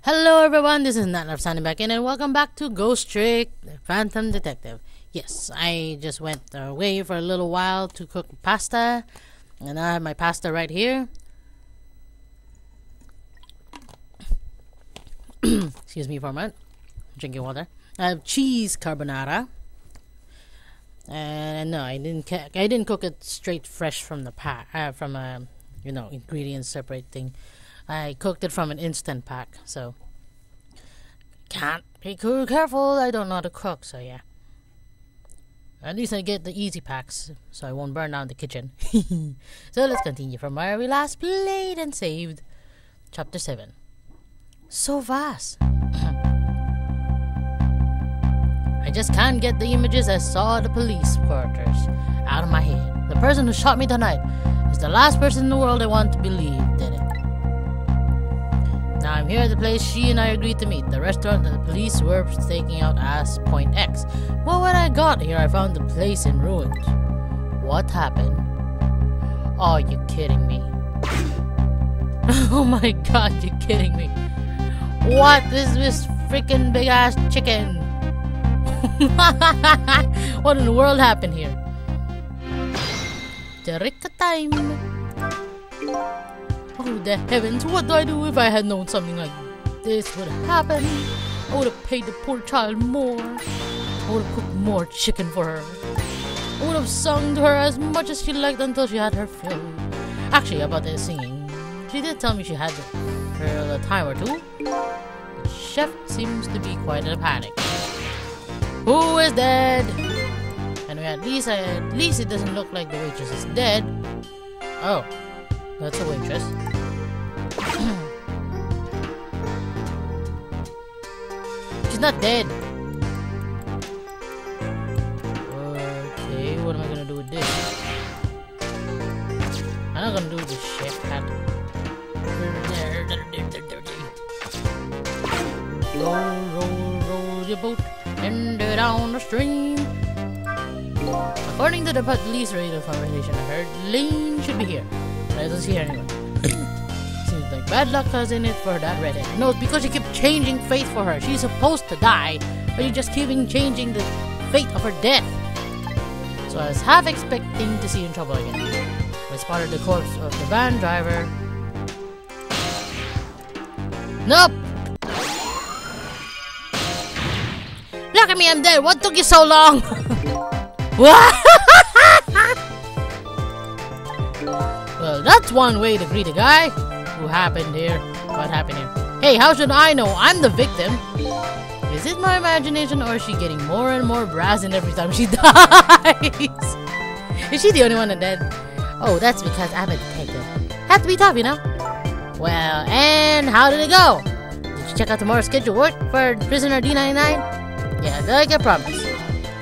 Hello everyone, this is Natnarf signing back in and welcome back to Ghost Trick, the Phantom Detective. Yes, I just went away for a little while to cook pasta, and I have my pasta right here. Excuse me for a moment. Drinking water. I have cheese carbonara, and no, I didn't cook it straight fresh from the pack, from a ingredients separate thing. I cooked it from an instant pack, so can't be too careful. I don't know how to cook, so yeah. At least I get the easy packs, so I won't burn down the kitchen. So let's continue from where we last played and saved. Chapter 7. So vast. I just can't get the images I saw at the police quarters out of my head. The person who shot me tonight is the last person in the world I want to believe did it. Now I'm here at the place she and I agreed to meet, the restaurant that the police were staking out as Point X. Well, when I got here, I found the place in ruins. What happened? Oh, you're kidding me. Oh my god, you're kidding me. What is this freaking big ass chicken? What in the world happened here? Cedric time. Oh, the heavens, what do I do if I had known something like this would happen? I would have paid the poor child more. I would have cooked more chicken for her. I would have sung to her as much as she liked until she had her fill. Actually, about the singing, she did tell me she had it for a time or two. The chef seems to be quite in a panic. Who is dead? Anyway, at least it doesn't look like the waitress is dead. Oh. That's a waitress. She's not dead. Okay, what am I gonna do with this? I'm not gonna do with this chef hat. Roll your boat and down the stream. According to the police radio conversation I heard, Lane should be here. I don't see her anywhere. Seems like bad luck has in it for that redhead. No, it's because you keep changing fate for her. She's supposed to die, but you just keep changing the fate of her death. So I was half expecting to see you in trouble again. I spotted the corpse of the van driver. Nope! Look at me, I'm dead. What took you so long? What? Well, that's one way to greet a guy. What happened here? Hey, how should I know? I'm the victim. Is it my imagination, or is she getting more and more brazen every time she dies? Is she the only one that dead? Oh, that's because I'm a detective. Have to be tough, you know? Well, and how did it go? Did you check out tomorrow's schedule work for prisoner D99? Yeah, like I promised.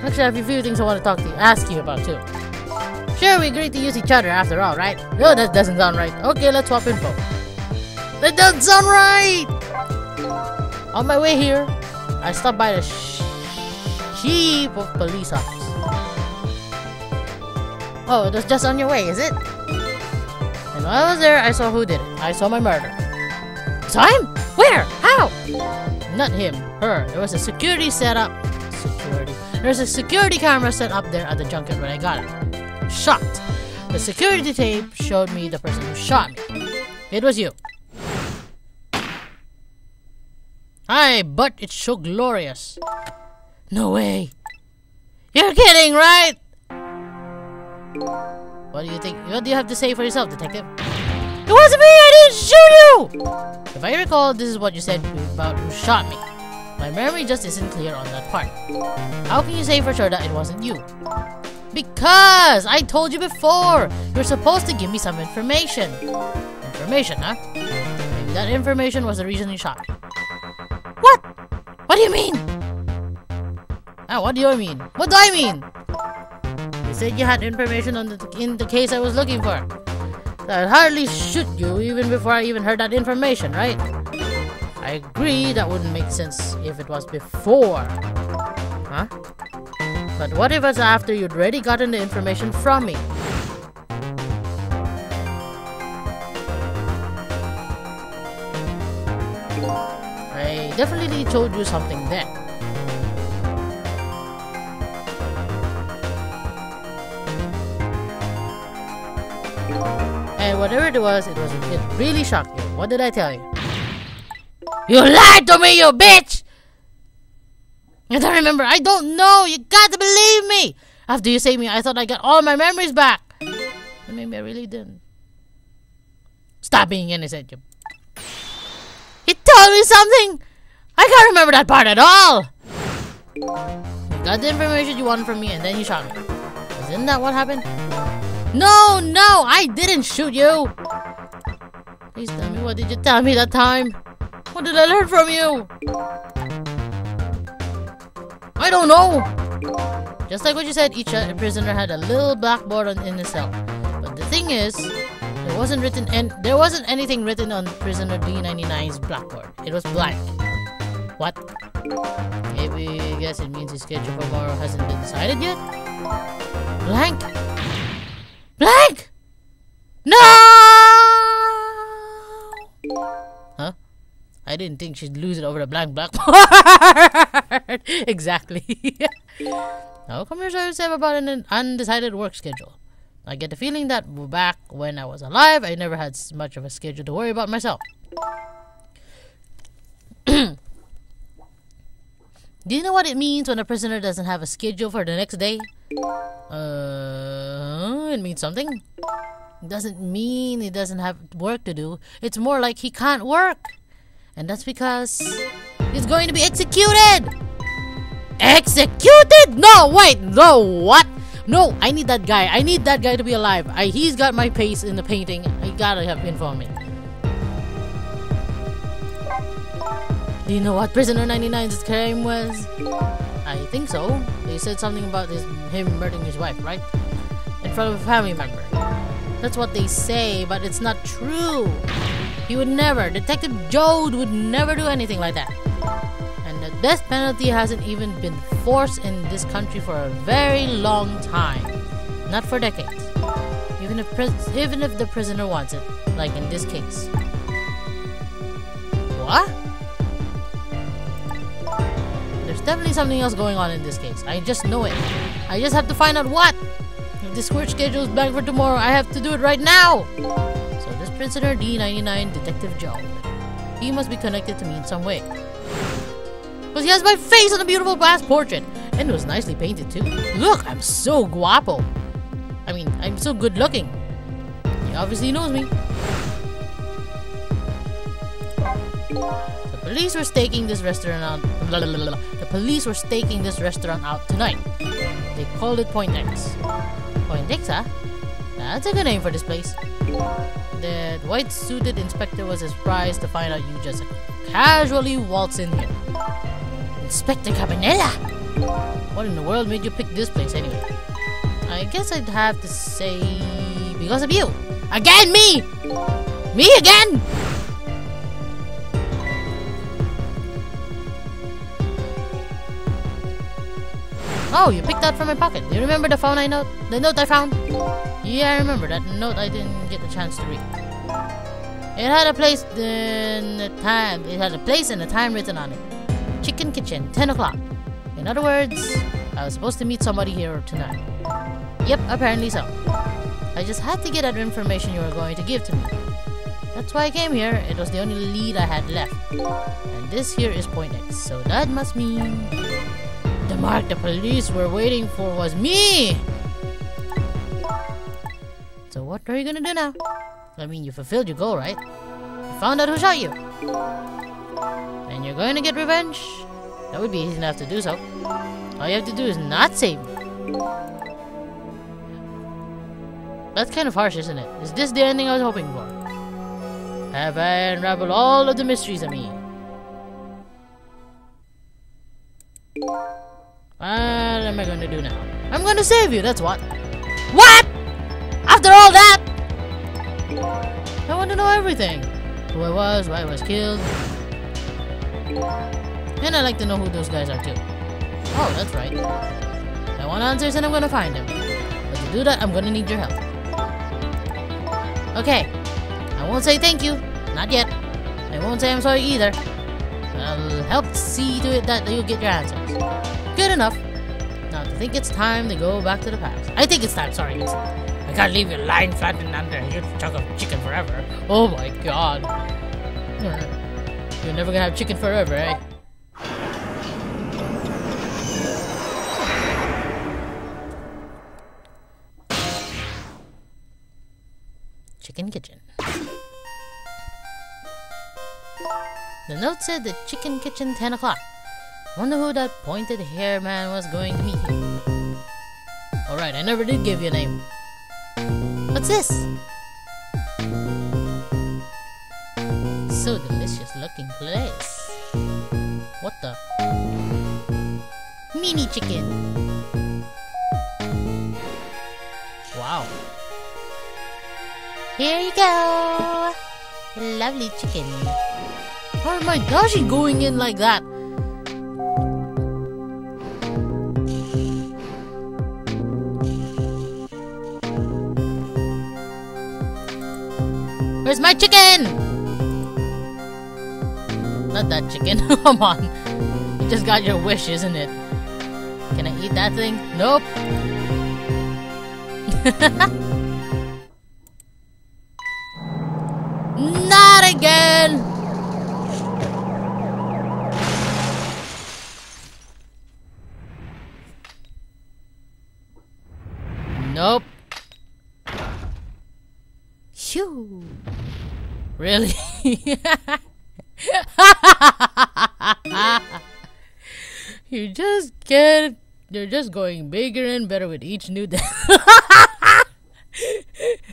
Actually, I have a few things I want to ask you about too. Sure, we agreed to use each other after all, right? No, that doesn't sound right. Okay, let's swap info. That doesn't sound right! On my way here, I stopped by the chief of police office. Oh, it was just on your way, is it? And while I was there, I saw who did it. I saw my murder. Saw him? Where? How? Not him, her. There was a security setup. There's a security camera set up there at the junket when I got it. Shocked. The security tape showed me the person who shot me. It was you. Hi, but it's so glorious. No way. You're kidding, right? What do you think? What do you have to say for yourself, detective? It wasn't me! I didn't shoot you! If I recall, this is what you said about who shot me. My memory just isn't clear on that part. How can you say for sure that it wasn't you? Because I told you before, you're supposed to give me some information. Information, huh? Maybe that information was the reason you shot me. What? What do you mean? What do you mean? What do I mean? You said you had information on in the case I was looking for. I'd hardly shoot you even before I even heard that information, right? I agree that wouldn't make sense if it was before. Huh? But what if it's after you'd already gotten the information from me? definitely told you something then. And whatever it really shocked you. What did I tell you? You lied to me, you bitch! I don't remember. I don't know. You got to believe me. After you saved me, I thought I got all my memories back. And maybe I really didn't. Stop being innocent, you. He told me something. I can't remember that part at all. You got the information you wanted from me, and then you shot me. Isn't that what happened? No, I didn't shoot you. Please tell me, what did you tell me that time? What did I learn from you? I don't know. Just like what you said, each prisoner had a little blackboard in his cell. But the thing is, there wasn't anything written on prisoner D99's blackboard. It was blank. What? Maybe I guess it means his schedule for tomorrow hasn't been decided yet? Blank? Blank! No! Huh? I didn't think she'd lose it over a blank blackboard. Exactly. How come you're so upset about an undecided work schedule? I get the feeling that back when I was alive, I never had much of a schedule to worry about myself. Do you know what it means when a prisoner doesn't have a schedule for the next day? It means something. It doesn't mean he doesn't have work to do. It's more like he can't work. And that's because he's going to be executed! Executed? No, wait, no, what? No, I need that guy. I need that guy to be alive. He's got my face in the painting. I gotta have info on me. Do you know what prisoner 99's crime was? I think so. They said something about him murdering his wife, right? In front of a family member. That's what they say, but it's not true. He would never. Detective Joe would never do anything like that. And the death penalty hasn't even been forced in this country for a very long time. Not for decades. Even if the prisoner wants it, like in this case. What? There's definitely something else going on in this case. I just know it. I just have to find out what. If this court schedule is blank for tomorrow, I have to do it right now. So this prisoner D99, Detective Joe, he must be connected to me in some way. Because he has my face on a beautiful glass portrait. And it was nicely painted too. Look, I'm so guapo. I mean, I'm so good looking. He obviously knows me. The police were staking this restaurant out. The police were staking this restaurant out tonight. They called it Point X. Point X, huh? That's a good name for this place. The white-suited inspector was surprised to find out you just casually waltz in here. Inspector Cabanella! What in the world made you pick this place anyway? I guess I'd have to say because of you. Again, me! Me again! Oh, you picked that from my pocket. Do you remember the note I found? Yeah, I remember that note I didn't get a chance to read. It had a place and a time. It had a place and a time written on it. Chicken Kitchen, 10 o'clock. In other words, I was supposed to meet somebody here tonight. Yep, apparently so. I just had to get that information you were going to give to me. That's why I came here. It was the only lead I had left. And this here is Point X. So that must mean the mark the police were waiting for was me! So what are you gonna do now? I mean, you fulfilled your goal, right? You found out who shot you. And you're going to get revenge? That would be easy enough to do so. All you have to do is not save me. That's kind of harsh, isn't it? Is this the ending I was hoping for? Have I unraveled all of the mysteries of me? What am I going to do now? I'm going to save you, that's what. What? After all that? I want to know everything. Who I was, why I was killed. And I like to know who those guys are too. Oh, that's right. I want answers and I'm going to find them. But to do that, I'm going to need your help. Okay. I won't say thank you. Not yet. I won't say I'm sorry either. I'll help see to it that you get your answers. Good enough. Now, I think it's time to go back to the past. I think it's time, sorry. I can't leave you lying flat and under a huge chunk of chicken forever. Oh my god. You're never gonna have chicken forever, eh? Chicken kitchen. The note said the chicken kitchen 10 o'clock. Wonder who that pointed hair man was going to meet here. Alright, I never did give you a name. What's this? So delicious looking place. What the? Mini chicken. Wow. Here you go. Lovely chicken. Oh my gosh, she's going in like that. Where's my chicken? Not that chicken. Come on. You just got your wish, isn't it? Can I eat that thing? Nope. Not again. Nope. Phew. Really? You're just going bigger and better with each new day.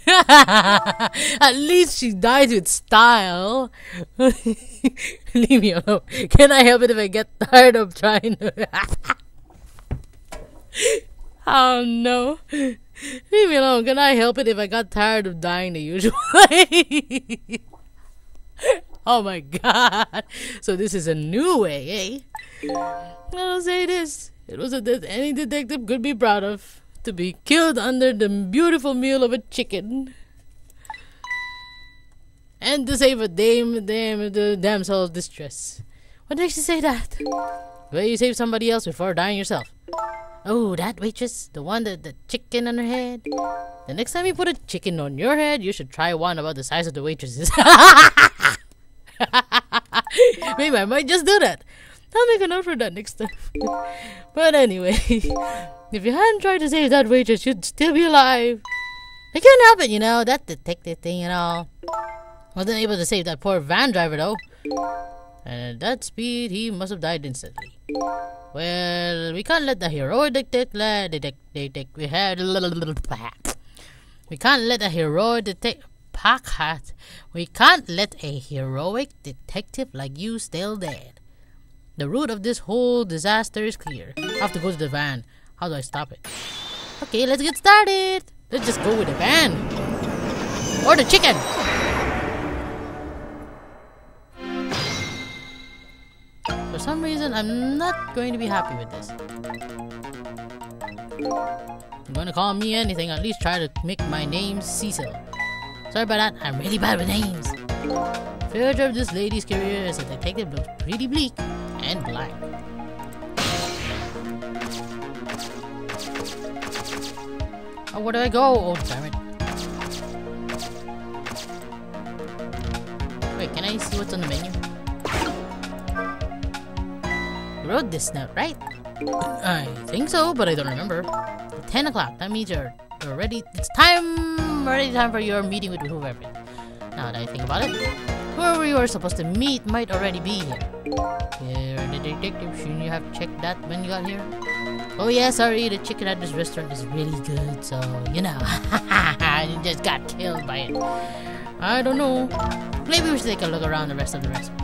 At least she dies with style. Leave me alone. Can I help it if I get tired of trying to... Oh no. Leave me alone. Can I help it if I got tired of dying the usual way? Oh my god. So this is a new way, eh? I'll say this. It was a death any detective could be proud of. To be killed under the beautiful meal of a chicken. And to save a the damsel's distress. What makes you say that? Well, you save somebody else before dying yourself. Oh, that waitress? The one that the chicken on her head? The next time you put a chicken on your head, you should try one about the size of the waitress's. Maybe I might just do that. I'll make a note for that next time. But anyway, if you hadn't tried to save that waitress, you'd still be alive. I couldn't help it, you know, that detective thing and all. Wasn't able to save that poor van driver though. And at that speed, he must have died instantly. Well, we can't let the heroic detective like you still dead. The root of this whole disaster is clear. I have to go to the van. How do I stop it? Okay, let's get started. Let's just go with the van. Or the chicken. For some reason, I'm not going to be happy with this. You're going to call me anything, at least try to make my name Cecil. Sorry about that, I'm really bad with names. The future of this lady's career as a detective looks pretty bleak and blank. Oh, where do I go? Oh, damn it. Wait, can I see what's on the menu? You wrote this note, right? I think so, but I don't remember. 10 o'clock, that means you're ready. It's time for your meeting with whoever. Now that I think about it, whoever you are supposed to meet might already be here. You're the detective, shouldn't you have checked that when you got here? Oh yeah, sorry, the chicken at this restaurant is really good, so, you know, you just got killed by it. I don't know. Maybe we should take a look around the rest of the restaurant.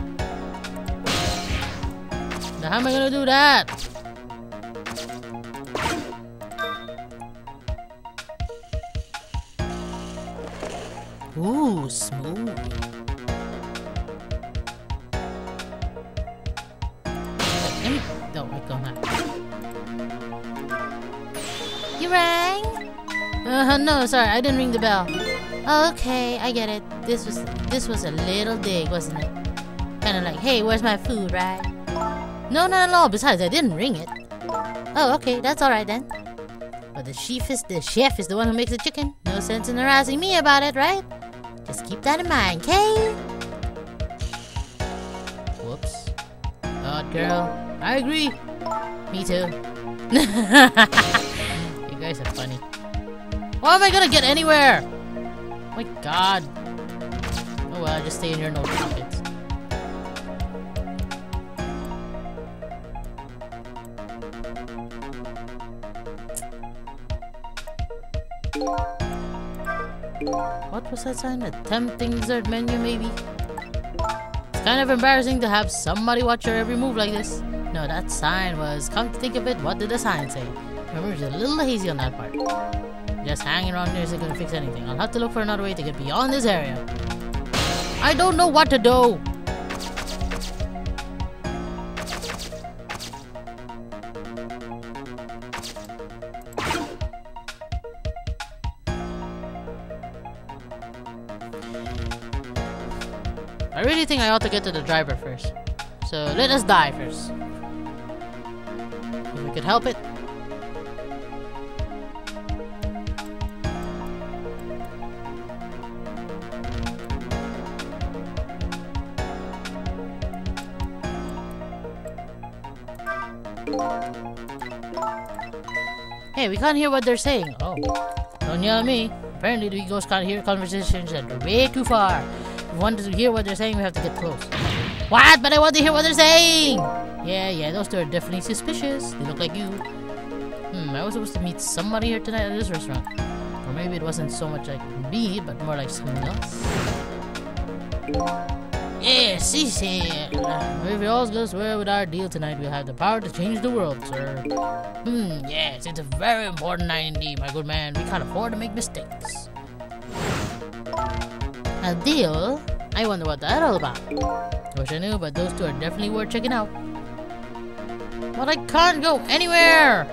Now how am I gonna do that? Ooh, smooth. No, I don't have. You rang? No, sorry, I didn't ring the bell. Oh, okay, I get it. This was a little dig, wasn't it? Kinda like, hey, where's my food, right? No, not at all. Besides, I didn't ring it. Oh, okay, that's alright then. But the chef is the one who makes the chicken. No sense in harassing me about it, right? Just keep that in mind, okay? Whoops. God, girl. I agree. Me too. You guys are funny. How am I gonna get anywhere? Oh my god. Oh well, just stay in your nose pockets. What was that sign? A tempting dessert menu, maybe? It's kind of embarrassing to have somebody watch your every move like this. No, that sign was, come to think of it, what did the sign say? Remember, it's a little hazy on that part. Just hanging around here isn't gonna fix anything. I'll have to look for another way to get beyond this area. I don't know what to do! I really think I ought to get to the driver first. So let us die first. If we could help it. Hey, we can't hear what they're saying. Oh, don't yell at me. Apparently the egos can't hear conversations that are way too far. If we want to hear what they're saying, we have to get close. What? But I want to hear what they're saying! Yeah, those two are definitely suspicious. They look like you. I was supposed to meet somebody here tonight at this restaurant. Or maybe it wasn't so much like me, but more like something else. Yes, he said. If it all goes well with our deal tonight, we'll have the power to change the world, sir. Yes, it's a very important night indeed, my good man. We can't afford to make mistakes. A deal? I wonder what that's all about. Wish I knew, but those two are definitely worth checking out. But I can't go anywhere!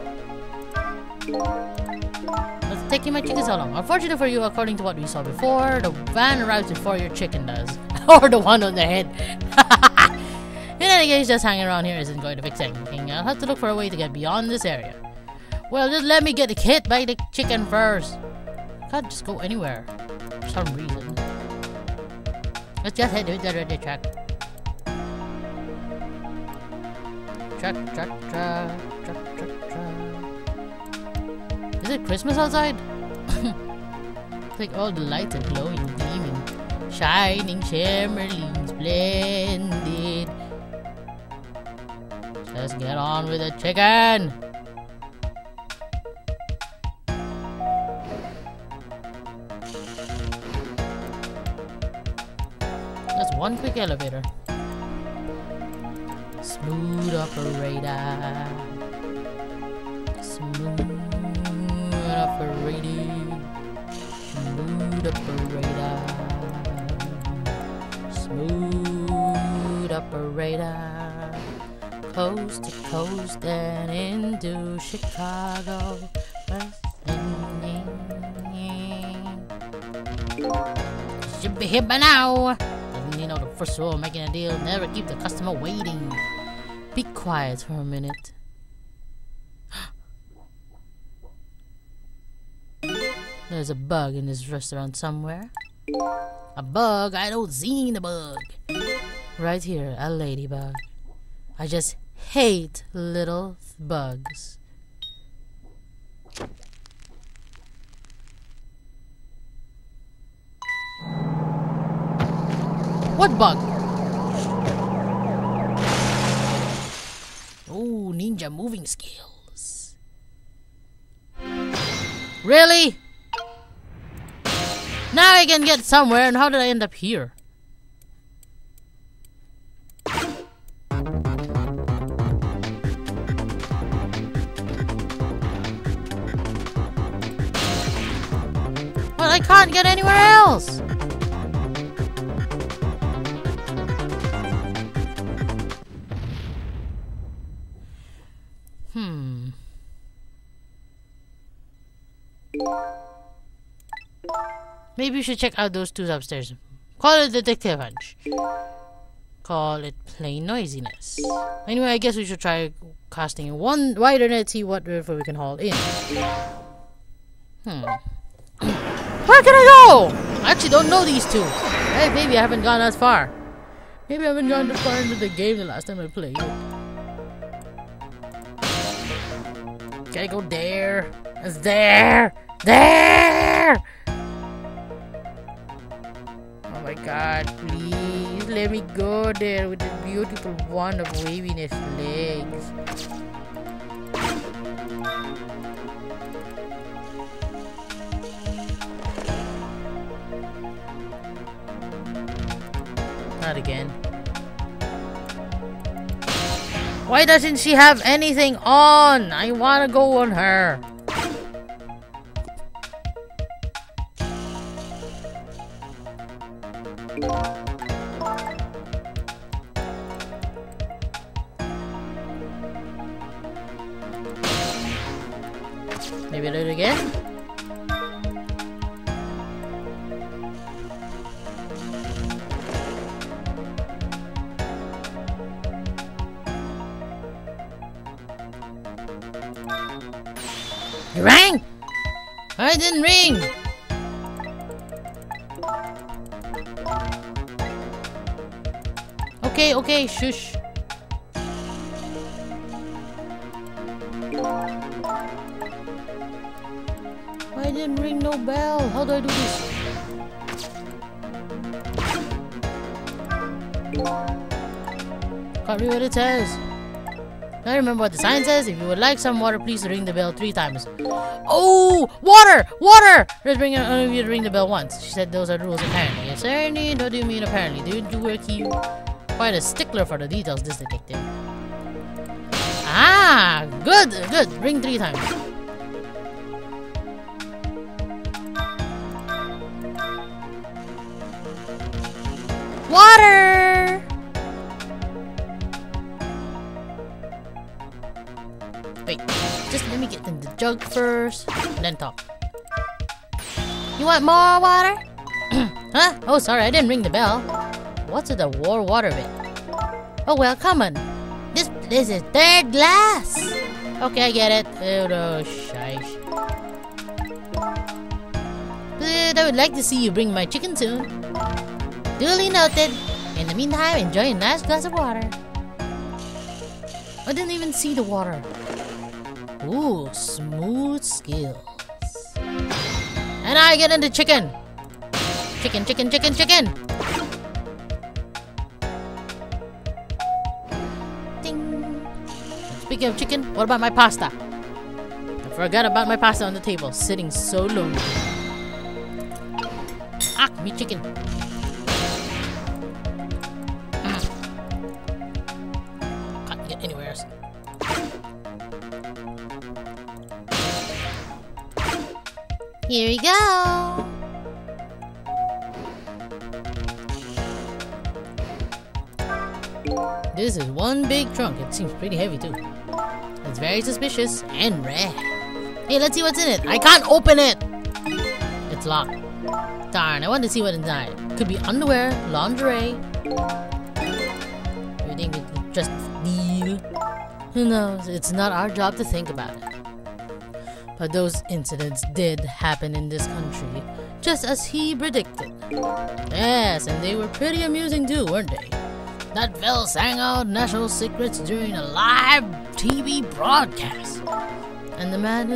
What's taking my chicken so long? Unfortunately for you, according to what we saw before, the van arrives before your chicken does. Or the one on the head. In any case, just hanging around here isn't going to fix anything. I'll have to look for a way to get beyond this area. Well, just let me get hit by the chicken first. I can't just go anywhere. For some reason. Let's just head to the track. Track. Is it Christmas outside? It's like all the lights are glowing, gleaming, shining, shimmering, splendid. Let's get on with the chicken. Just one quick elevator. Smooth operator. Smooth operator. Smooth operator. Smooth operator. Coast to coast and into Chicago. Should be here by now. You know, the first rule of making a deal, never keep the customer waiting. Be quiet for a minute. There's a bug in this restaurant somewhere. A bug? I don't see the bug. Right here, a ladybug. I just hate little bugs. What bug? Oh, ninja moving skills. Really? Now I can get somewhere, and how did I end up here? Well, I can't get anywhere else. Maybe you should check out those two upstairs. Call it Detective Hunch. call it plain noisiness. Anyway, I guess we should try casting one wider net, see what river we can haul in. Where can I go? I actually don't know these two. Hey, maybe I haven't gone as far. Maybe I haven't gone too far into the game the last time I played it. Can I go there? It's there! There! Oh my god, please let me go there with the beautiful wand of waviness legs. Not again. Why doesn't she have anything on? I wanna go on her. Maybe do it again? It rang! I didn't ring! Okay, okay, shush. I didn't ring no bell. How do I do this? Can't read what it says. I remember what the sign says. If you would like some water, please ring the bell 3 times. Oh, water! Water! Let's ring you to ring the bell once. She said those are the rules apparently. Yes, certainly. What do you mean apparently? Do you work here? Quite a stickler for the details, this detective. Ah, good, good. Ring 3 times. Water! Wait, just let me get in the jug first, and then talk. You want more water? Huh? Oh, sorry, I didn't ring the bell. What's with the war water bit? Oh well, come on. This is 3rd glass. Okay, I get it. Oh no, shish. But I would like to see you bring my chicken soon. Duly noted. In the meantime, enjoy a nice glass of water. I didn't even see the water. Ooh, smooth skills. And I get into chicken. Chicken, chicken, chicken, chicken. Ding. Speaking of chicken, what about my pasta? I forgot about my pasta on the table, sitting so lonely. Ah, me chicken. Can't get anywhere else. Here we go. This is one big trunk. It seems pretty heavy too. It's very suspicious and rare. Hey, let's see what's in it. I can't open it. It's locked. Darn, I want to see what's inside. Could be underwear, lingerie. You think we could just steal? Who knows? It's not our job to think about it. But those incidents did happen in this country, just as he predicted. Yes, and they were pretty amusing too, weren't they? That fella sang out national secrets during a live TV broadcast. And the man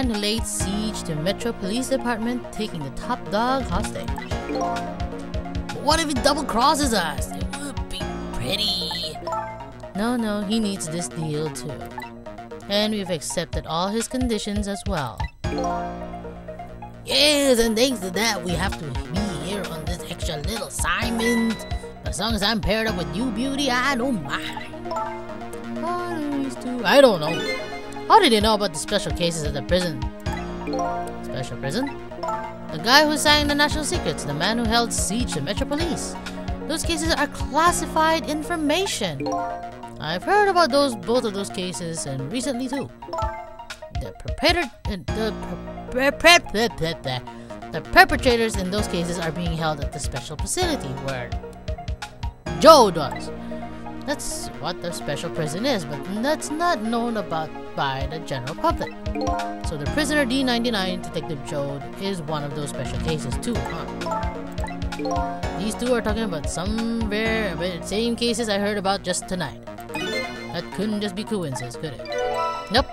who laid siege to Metro Police Department, taking the top dog hostage. But what if he double crosses us? It would be pretty. No, he needs this deal too. And we've accepted all his conditions as well. Yes, and thanks to that, we have to be here on this extra little assignment. As long as I'm paired up with you, beauty, I don't mind. I don't know. How did they know about the special cases at the prison? Special prison? The guy who signed the national secrets, the man who held siege to Metro Police. Those cases are classified information. I've heard about both of those cases, and recently too. The perpetrators in those cases are being held at the special facility where Joe does. That's what the special prison is, but that's not known about by the general public. So the prisoner D99, Detective Joe, is one of those special cases too, huh? These two are talking about some same cases I heard about just tonight. That couldn't just be coincidence, could it? Nope.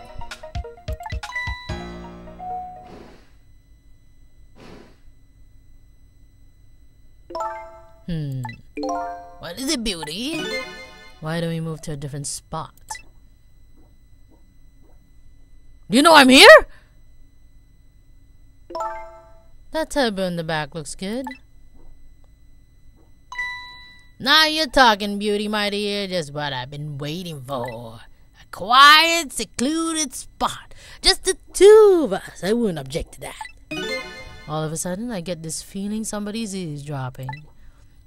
What is it, beauty? Why don't we move to a different spot? Do you know I'm here? That tub in the back looks good. Now you're talking, beauty, my dear. Just what I've been waiting for. A quiet, secluded spot. Just the two of us. I wouldn't object to that. All of a sudden, I get this feeling somebody's eavesdropping.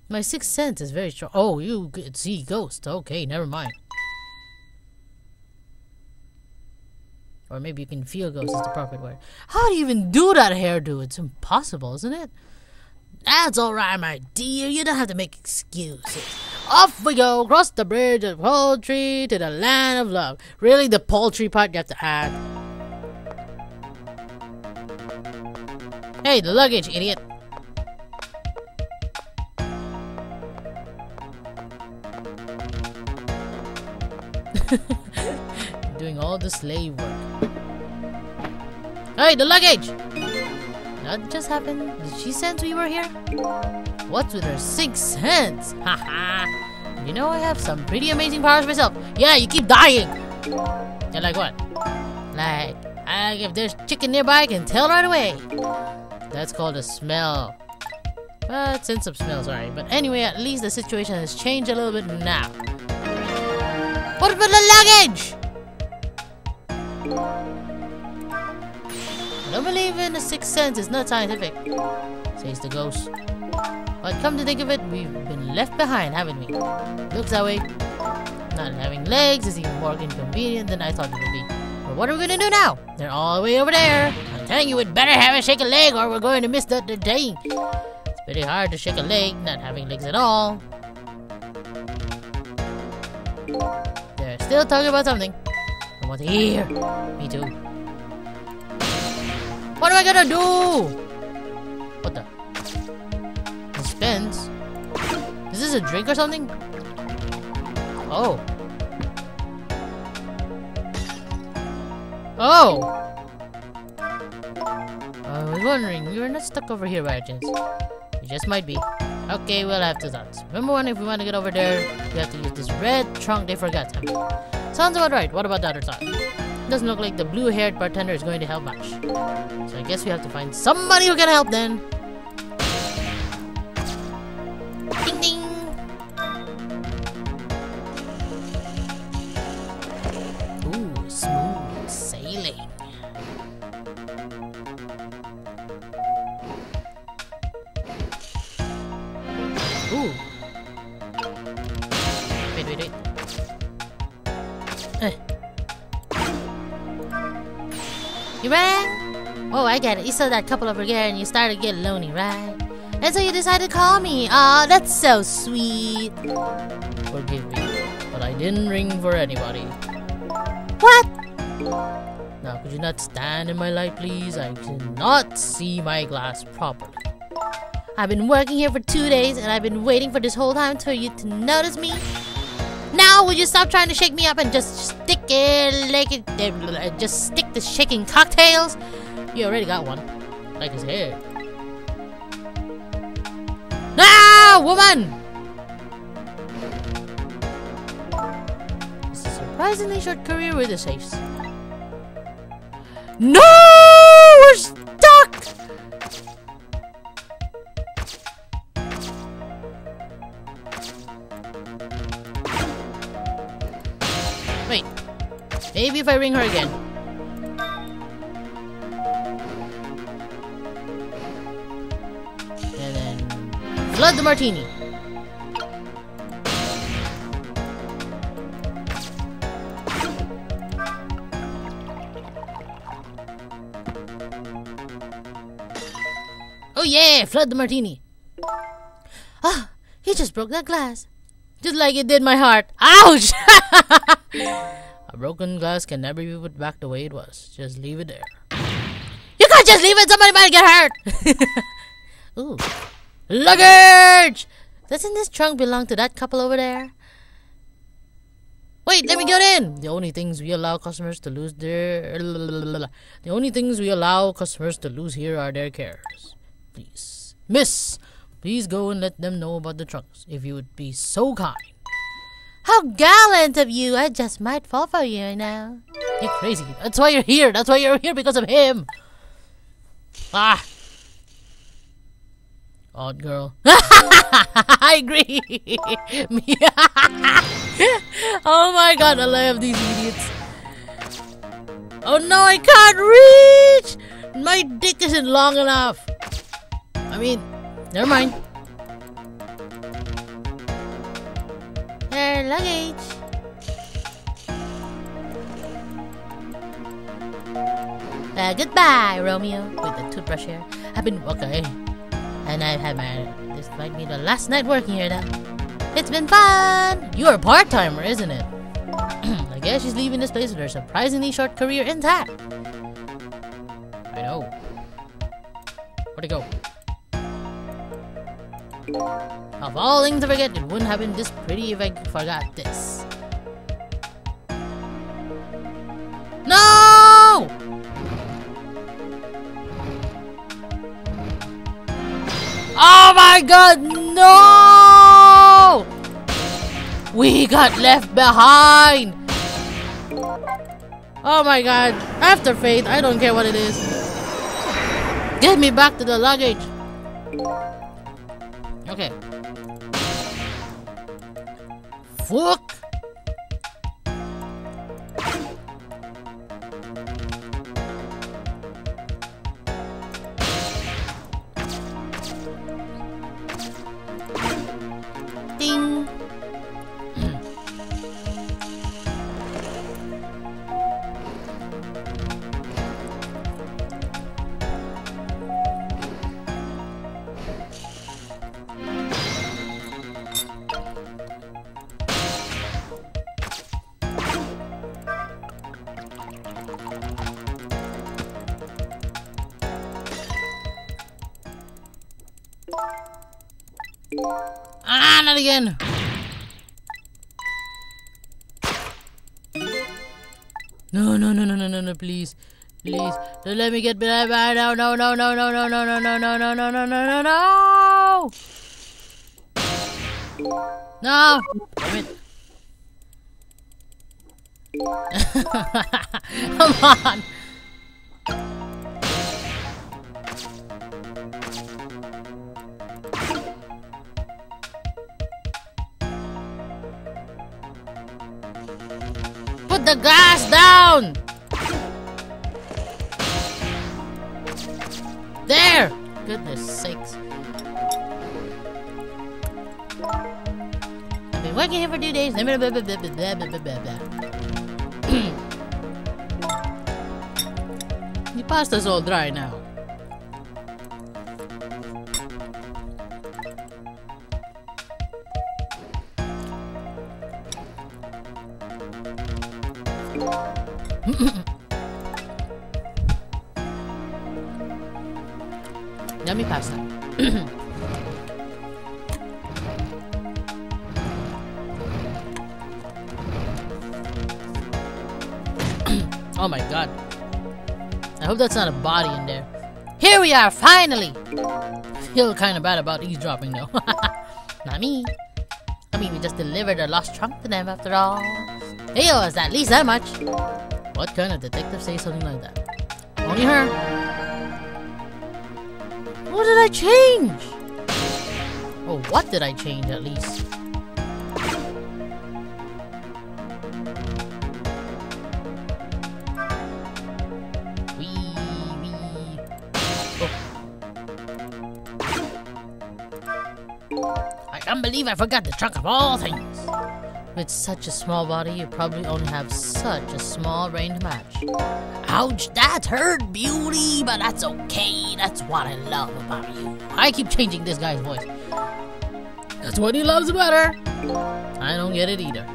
My sixth sense is very strong. Oh, you could see ghosts. Okay, never mind. Or maybe you can feel ghosts is the appropriate word. How do you even do that hairdo? It's impossible, isn't it? That's alright, my dear. You don't have to make excuses. Off we go, across the bridge of poultry to the land of love. Really, the poultry part you have to add. Hey, the luggage, idiot. Doing all the slave work. Hey, the luggage! That just happened? Did she sense we were here? What's with her sixth sense? Haha. You know I have some pretty amazing powers myself. Yeah, you keep dying. Yeah, like what? Like if there's chicken nearby, I can tell right away. That's called a smell. But sense of smell's alright. But anyway, at least the situation has changed a little bit now. What about the luggage? I don't believe in the sixth sense. It's not scientific, says the ghost. But come to think of it, we've been left behind, haven't we? Looks that way. Not having legs is even more inconvenient than I thought it would be. But what are we gonna do now? They're all the way over there. I'm telling you, we'd better have a shake a leg or we're going to miss the thing. It's pretty hard to shake a leg, not having legs at all. They're still talking about something. I want to hear. Me too. What am I gonna do? What the? Dispense? Is this a drink or something? Oh. Oh! I was wondering, we were not stuck over here by chance. We just might be. Okay, we'll have to thoughts. Remember when if we want to get over there, we have to use this red trunk they forgot. Sounds about right. What about the other side? Doesn't look like the blue-haired bartender is going to help much. So I guess we have to find somebody who can help then. Ding ding! Ooh, smooth sailing. Ooh. Wait. You rang? Oh, I get it. You saw that couple over there and you started to get lonely, right? And so you decided to call me. Aw, that's so sweet. Forgive me, but I didn't ring for anybody. What? Now, could you not stand in my light, please? I cannot see my glass properly. I've been working here for 2 days and I've been waiting for this whole time for you to notice me. Now, would you stop trying to shake me up and just stick it like it, just stick the shaking cocktails? You already got one. Like his hair. Ah, woman! It's a surprisingly short career with this ace. No! We're stuck! Wait. Maybe if I ring her again. And then flood the martini. Oh yeah, flood the martini. Ah, he just broke that glass. Just like it did my heart. Ouch! A broken glass can never be put back the way it was. Just leave it there. You can't just leave it! Somebody might get hurt! Ooh. Luggage! Doesn't this trunk belong to that couple over there? Wait, let me get in! The only things we allow customers to lose here are their cares. Please. Miss! Please go and let them know about the trunks, if you would be so kind. How gallant of you! I just might fall for you now. You're crazy. That's why you're here. That's why you're here, because of him. Ah. Odd girl. I agree. Oh my god, I love these idiots. Oh no, I can't reach! My dick isn't long enough. I mean, never mind. Their luggage. Goodbye, Romeo. With the toothbrush here. I've been okay. And I've had my... This might be the last night working here now. It's been fun! You're a part-timer, isn't it? I guess she's leaving this place with her surprisingly short career intact. I know. Where'd it go? Of all things to forget, it wouldn't have been this pretty if I forgot this. No! Oh my god, no! We got left behind! Oh my god, after fate, I don't care what it is. Get me back to the luggage. Okay. Fuck! Ding! Ah, not again! No, no, no, no, no, no, no, please. Please. Don't let me get back. No, no, no, no, no, no, no, no, no, no, no, no, no, no, no, no! No! Damn it. Come on! Put the gas down! There! Goodness sakes. I've been working here for 2 days. The pasta's all dry now. Yummy pasta. Oh my god. I hope that's not a body in there. Here we are, finally! I feel kind of bad about eavesdropping though. Not me. I mean, we just delivered a lost trunk to them after all. Hey, it's at least that much. What kind of detective says something like that? Only her. What did I change? Oh, what did I change at least? I can't believe I forgot the trunk of all things. With such a small body, you probably only have such a small brain to match. Ouch, that hurt, beauty, but that's okay. That's what I love about you. I keep changing this guy's voice. That's what he loves better. I don't get it either.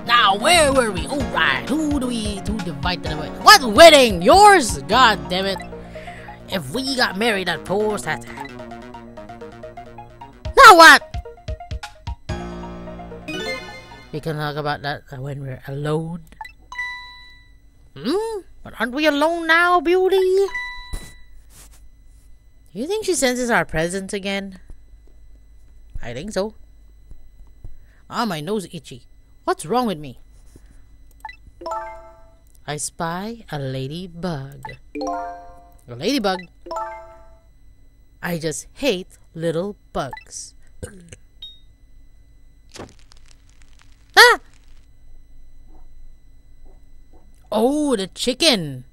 Now, where were we? Alright, who divided the wedding? What wedding? Yours? God damn it. If we got married at post, that's it. Now what? We can talk about that when we're alone. But aren't we alone now, beauty? Do you think she senses our presence again? I think so. Ah, my nose itchy. What's wrong with me? I spy a ladybug. A ladybug? I just hate little bugs. Ah! Oh, the chicken.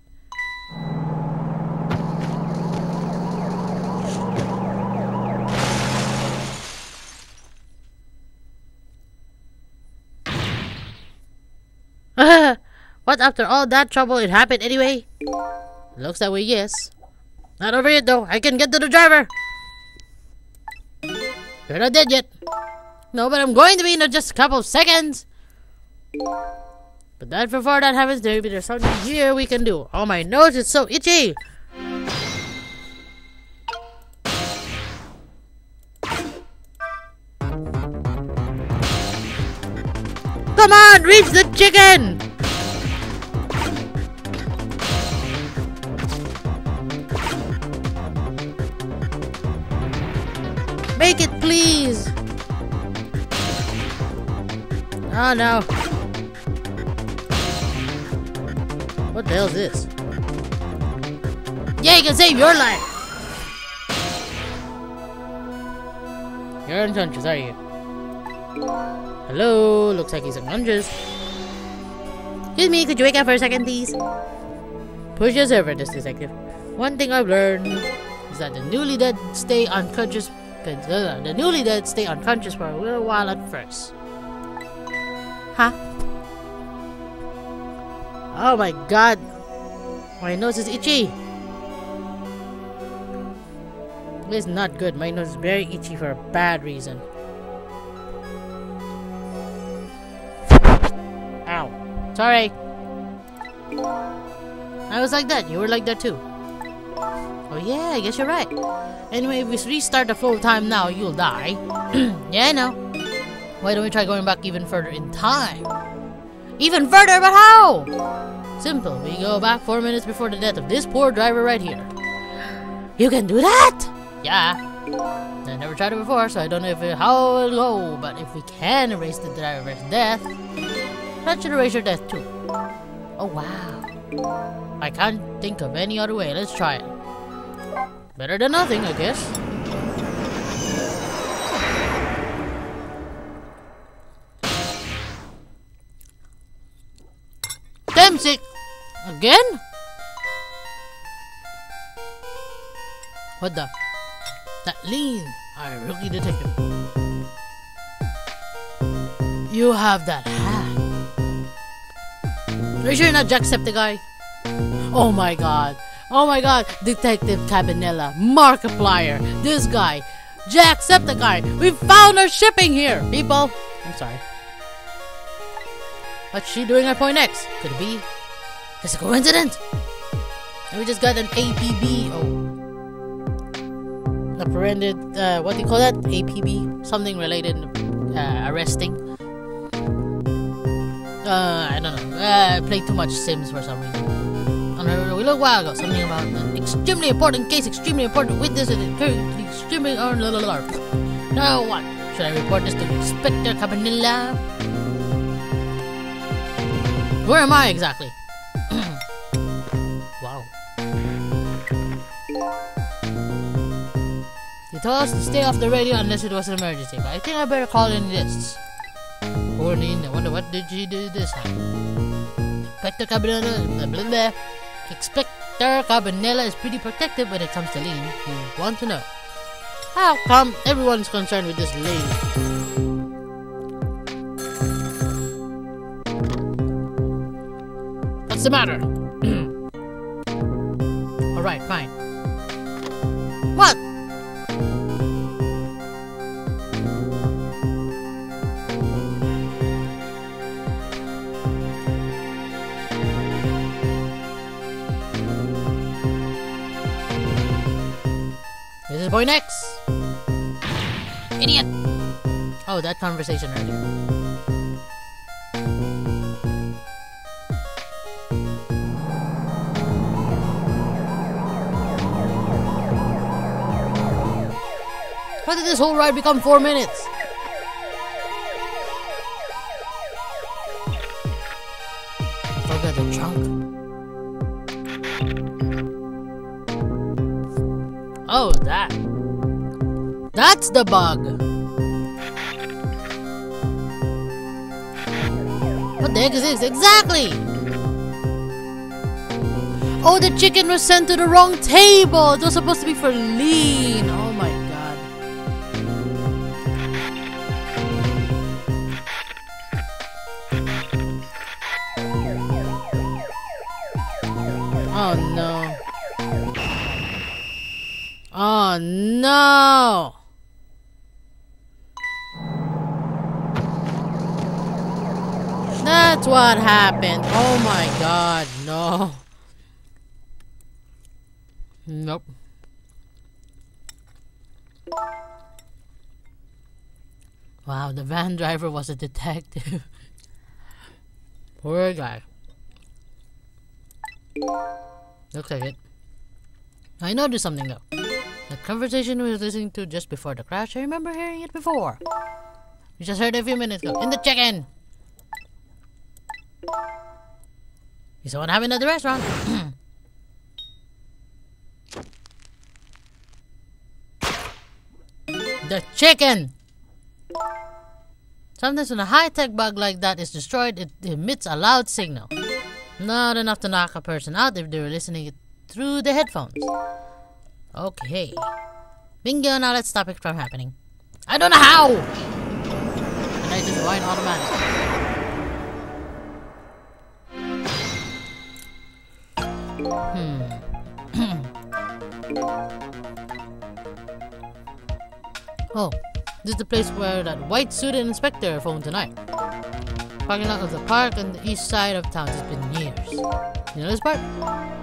What, after all that trouble, it happened anyway? Looks that way, yes. Not over yet though. I can get to the driver. You're not dead yet. No, but I'm going to be in just a couple of seconds. But that before that happens, maybe there's something here we can do. Oh, my nose is so itchy. Come on, reach the chicken! Make it, please! Oh no. What the hell is this? Yeah, you can save your life! You're unconscious, are you? Hello? Looks like he's unconscious. Excuse me, could you wake up for a second, please? Push your server, this detective. One thing I've learned is that the newly dead stay unconscious. The newly dead stay unconscious for a little while at first. Huh? Oh my god. My nose is itchy. This is not good. My nose is very itchy for a bad reason. Ow. Sorry. I was like that. You were like that too. Oh yeah, I guess you're right. Anyway, if we restart the flow of time now, you'll die. Yeah, I know. Why don't we try going back even further in time? Even further, but how? Simple. We go back 4 minutes before the death of this poor driver right here. You can do that? Yeah. I never tried it before, so I don't know how it'll go. But if we can erase the driver's death, that should erase your death too. Oh wow. I can't think of any other way. Let's try it. Better than nothing, I guess. Damn sick! Again? What the? That lean, our rookie detective. You have that hat. Are you sure you're not Jacksepticeye? Oh my god. Oh my god. Detective Cabanella. Markiplier. This guy. Jacksepticeye. We found our shipping here, people. I'm sorry. What's she doing at Point X? Could it be? It's a coincidence. And we just got an APB. Oh. Apprehended, what do you call that? APB? Something related, arresting. I don't know. I played too much Sims for some reason. A little while ago, something about an extremely important case, extremely important witness, and extremely... Now what? Should I report this to Inspector Cabanilla? Where am I exactly? Wow. They told us to stay off the radio unless it was an emergency, but I think I better call in this. Warning, I wonder what did she do this time? Inspector Cabanilla, blah blah blah. Inspector Cabanilla is pretty protective when it comes to lean. You want to know? How come everyone's concerned with this lady? What's the matter? Alright, fine. What? This is point X. Idiot. Oh, that conversation earlier. How did this whole ride become 4 minutes? Forget the trunk. Oh, that's the bug. What the heck is this? Exactly! Oh, the chicken was sent to the wrong table. It was supposed to be for lean. Oh my god. Oh no. Oh no! That's what happened. Oh my god, no. Nope. Wow, the van driver was a detective. Poor guy. Looks like it. I noticed something though. The conversation we were listening to just before the crash, I remember hearing it before. We just heard it a few minutes ago. In the chicken! You saw what happened at the restaurant? The chicken! Sometimes when a high-tech bug like that is destroyed, it emits a loud signal. Not enough to knock a person out if they were listening it through the headphones. Okay. Bingo, now let's stop it from happening. I don't know how! And I just wind automatic. Oh, this is the place where that white-suited inspector phoned tonight. Parking lot of the park on the east side of town. It's been years. You know this part?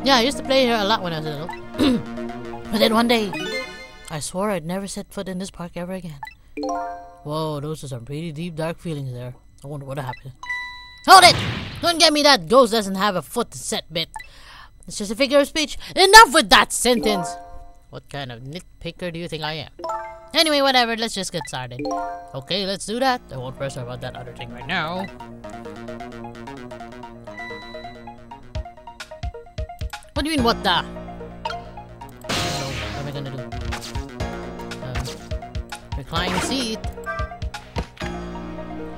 Yeah, I used to play here a lot when I was little. But then one day, I swore I'd never set foot in this park ever again. Whoa, those are some pretty deep, dark feelings there. I wonder what happened. Hold it! Don't get me that ghost doesn't have a foot to set bit. It's just a figure of speech. Enough with that sentence! What kind of nitpicker do you think I am? Anyway, whatever, let's just get started. Okay, let's do that. I won't press about that other thing right now. What do you mean, what the? What am I gonna do? Recline seat.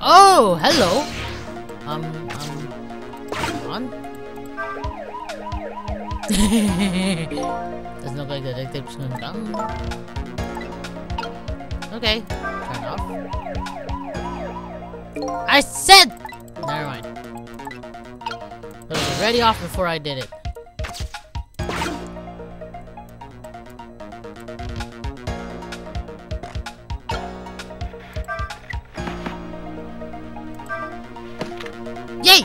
Oh, hello. On? Doesn't look like the detective's gonna come. Okay, turn off. I said! Never mind. But it was already off before I did it. Yay!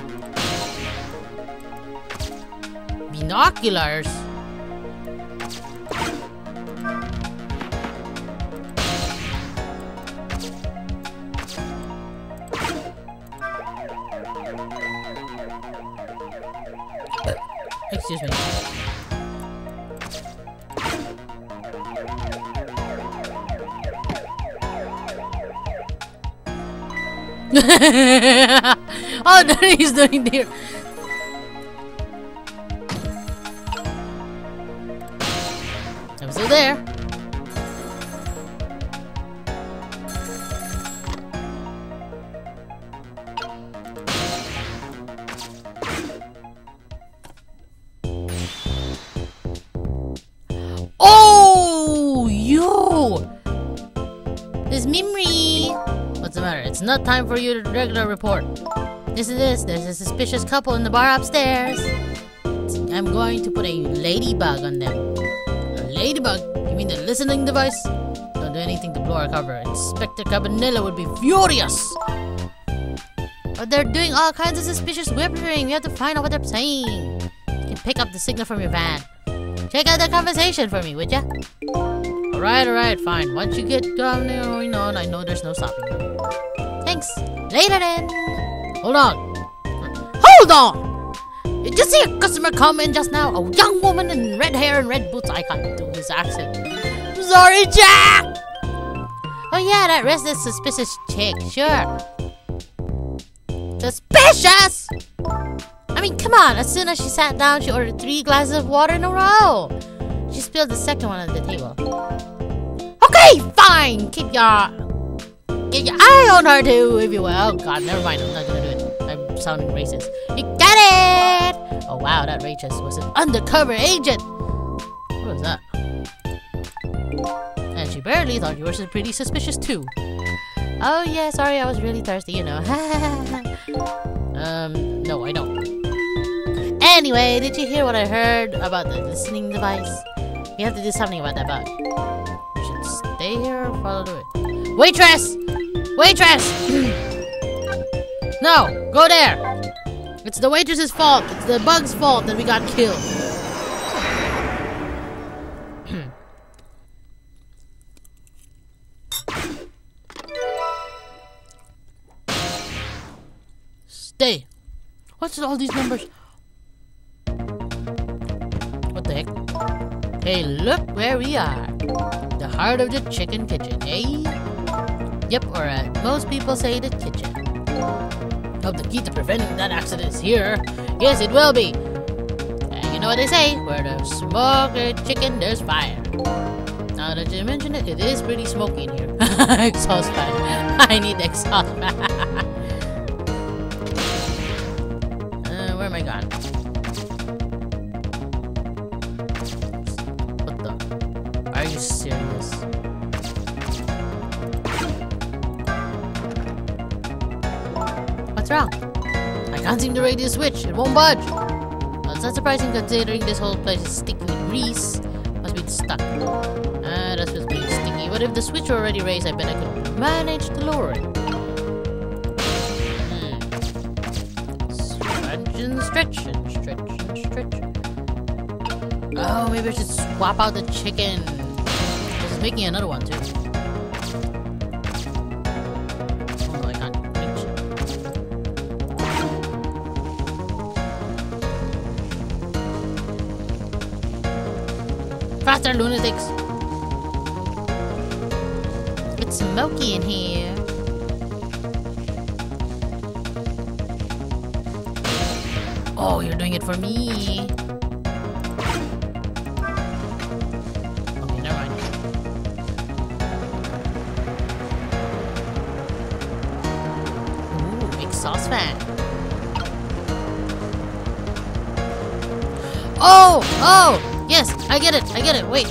Binoculars? Excuse me. Oh, no, he's doing there. I'm still there. This memory. What's the matter? It's not time for you to regular report. This is this. There's a suspicious couple in the bar upstairs. I'm going to put a ladybug on them. A ladybug? You mean the listening device? Don't do anything to blow our cover. Inspector Cabanilla would be furious. But they're doing all kinds of suspicious whispering. We have to find out what they're saying. You can pick up the signal from your van. Check out the conversation for me, would ya? Alright, fine. Once you get down there, you know, I know there's no stopping you. Thanks. Later then. Hold on! Did you see a customer come in just now? A young woman in red hair and red boots. I can't do his accent. Sorry, Jack! Oh yeah, that restless, suspicious chick. Sure. Suspicious? I mean, come on. As soon as she sat down, she ordered 3 glasses of water in a row. She spilled the second one on the table. Okay, fine. Keep your eye on her too, if you will. Oh God, never mind. I'm not gonna do it. I'm sounding racist. You get it? Oh wow, that waitress was an undercover agent. What was that? And she barely thought you were pretty suspicious too. Oh yeah, sorry, I was really thirsty, you know. No, I don't. Anyway, did you hear what I heard about the listening device? You have to do something about that bug. You should stay here or follow the way. Waitress! Waitress! No, go there! It's the waitress's fault. It's the bug's fault that we got killed. Stay. What's all these numbers? What the heck? Hey, look where we are. The heart of the chicken kitchen, eh? Yep, or most people say the kitchen. Hope the key to preventing that accident is here. Yes, it will be. You know what they say, where there's smoke or chicken, there's fire. Now that you mention it, it is pretty smoky in here. Exhaust fan. I need the exhaust fan. Where am I gone? What the? Are you serious? What's wrong? I can't seem to raise the switch. It won't budge. Well, it's not surprising considering this whole place is sticky with grease. Must be stuck. That's just being sticky. But if the switch were already raised, I bet I could manage to lower it. Stretch and stretch and stretch. Oh, maybe I should swap out the chicken. This is making another one too. Oh no, I can't reach. Faster, lunatics! It's smoky in here. Oh, you're doing it for me. Okay, never mind. Ooh, exhaust fan. Oh, yes, I get it, wait.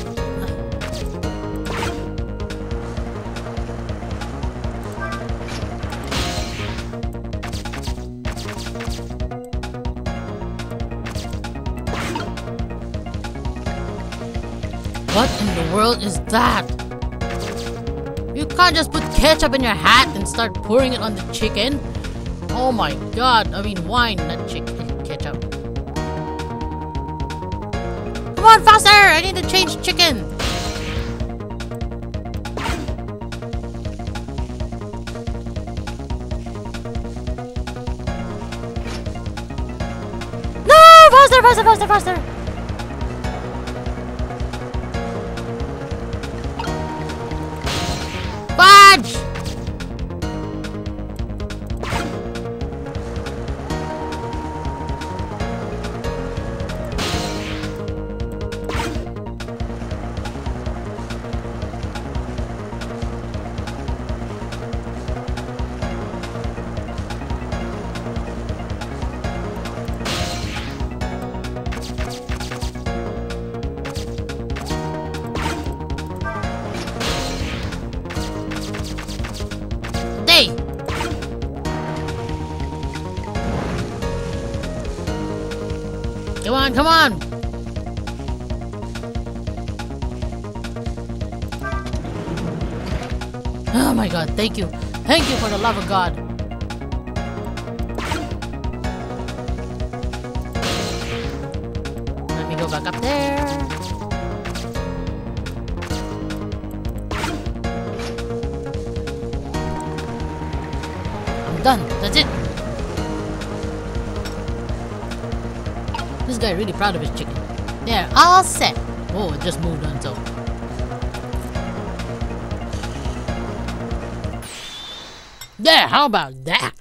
What in the world is that? You can't just put ketchup in your hat and start pouring it on the chicken. Oh my god, I mean wine, not ketchup. Come on, faster! I need to change chicken. No! Faster! Fudge! Come on! Oh my god, thank you. Thank you for the love of God. Let me go back up there. Done. That's it. This guy really proud of his chicken. There, all set. Oh, it just moved on so. There, how about that?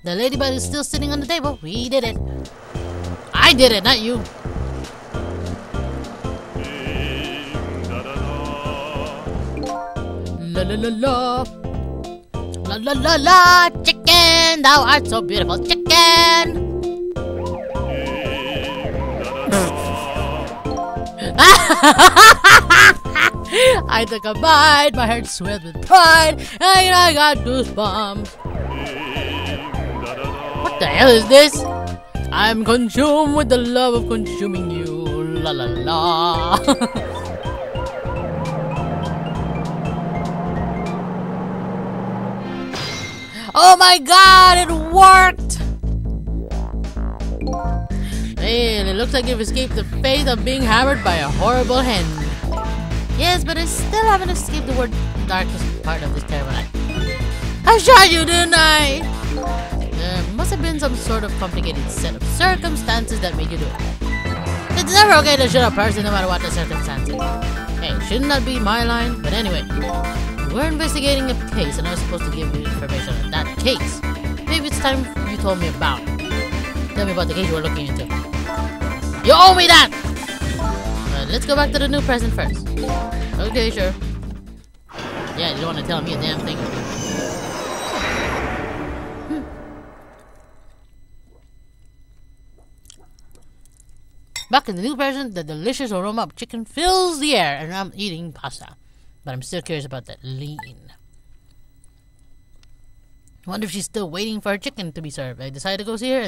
The ladybug is still sitting on the table. We did it. I did it, not you. La la la la. La la la la. Chicken, thou art so beautiful, chicken. I took a bite, my heart swelled with pride, and I got goosebumps. What the hell is this? I'm consumed with the love of consuming you. La la la. Oh my god, it worked! Well, it looks like you've escaped the fate of being hammered by a horrible hen. Yes, but I still haven't escaped the darkest part of this terrible night. I shot you, didn't I? There must have been some sort of complicated set of circumstances that made you do it. It's never okay to shoot a person no matter what the circumstances. Hey, shouldn't that be my line? But anyway, we're investigating a case and I was supposed to give you information on that case. Maybe it's time you told me about it. Tell me about the case you were looking into. You owe me that! Let's go back to the new present first. Okay, sure. Yeah, you don't want to tell me a damn thing. Back in the new present, the delicious aroma of chicken fills the air, and I'm eating pasta. But I'm still curious about that lean. I wonder if she's still waiting for her chicken to be served. I decided to go see her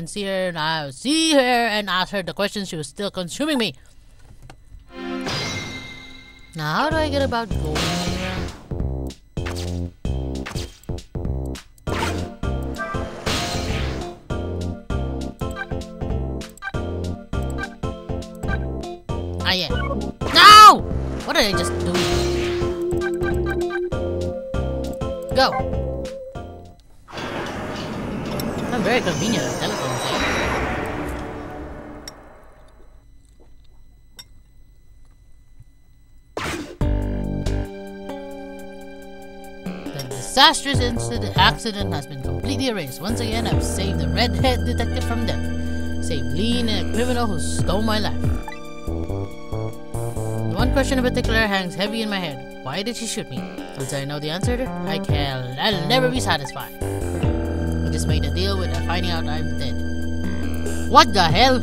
and ask her the questions she was still consuming me. Now, how do I get about going here? Ah, yeah. No! What did I just do? Go. I'm very convenient at telephones, eh? The disastrous accident has been completely erased. Once again, I've saved the redhead detective from death. Saved Lean and a criminal who stole my life. The one question in particular hangs heavy in my head. Why did she shoot me? Once I know the answer, I'll never be satisfied. I just made a deal with her finding out I'm dead. What the hell?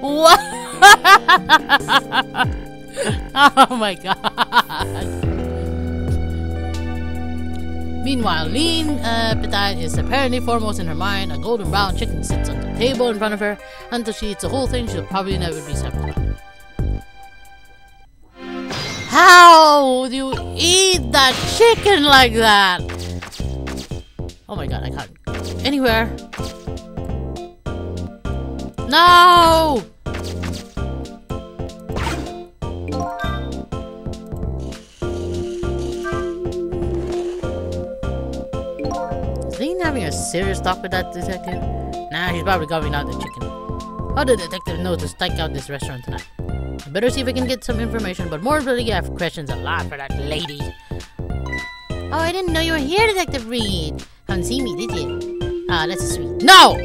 What? Oh my god. Meanwhile, Lean appetite is apparently foremost in her mind. A golden brown chicken sits on the table in front of her. Until she eats the whole thing, she'll probably never be satisfied. How do you eat that chicken like that? Oh my god, I can't go anywhere. No! Is Lean having a serious talk with that detective? Nah, he's probably gobbling out the chicken. How did the detective know to stake out this restaurant tonight? I better see if I can get some information, but more importantly, I have questions a lot for that lady. Oh, I didn't know you were here, Detective Reed. Haven't seen me, did you? Ah, that's sweet. No!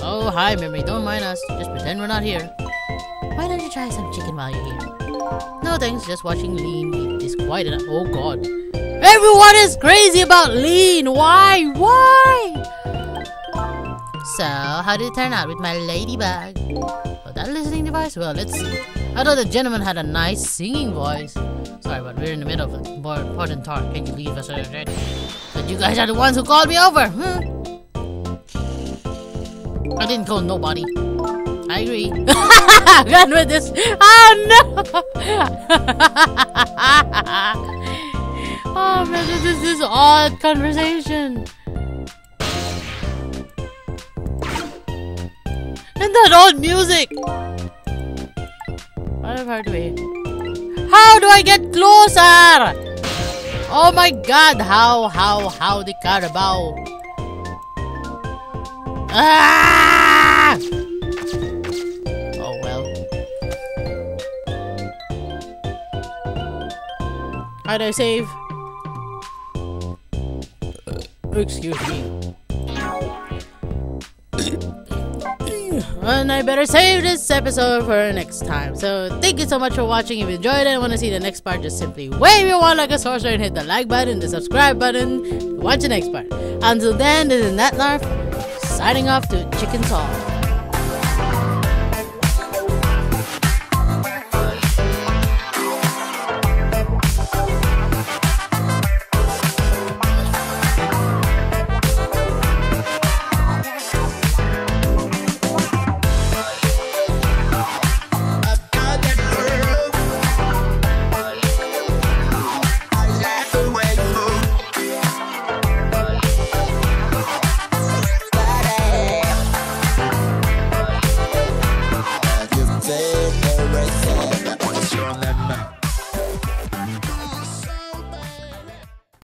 Oh, hi, Memory. Don't mind us. Just pretend we're not here. Why don't you try some chicken while you're here? No thanks, just watching Lean eat is quite enough. Oh god. Everyone is crazy about Lean! Why? Why? So, how did it turn out with my ladybug? Oh, that listening device? Well, let's see. I thought the gentleman had a nice singing voice. Sorry, but we're in the middle of a more important talk. Can you leave us already? But you guys are the ones who called me over. I didn't call nobody. I agree. Run with this. Oh no! Oh man, this is this odd conversation. And that old music. What have heard to be? How do I get closer? Oh my god, how the carabao? Ah! Oh well. How do I save? Excuse me. And I better save this episode for next time. So thank you so much for watching. If you enjoyed it and want to see the next part, just simply wave your wand like a sorcerer and hit the like button, the subscribe button to watch the next part. Until then, this is Natnarf signing off to Chicken Talk.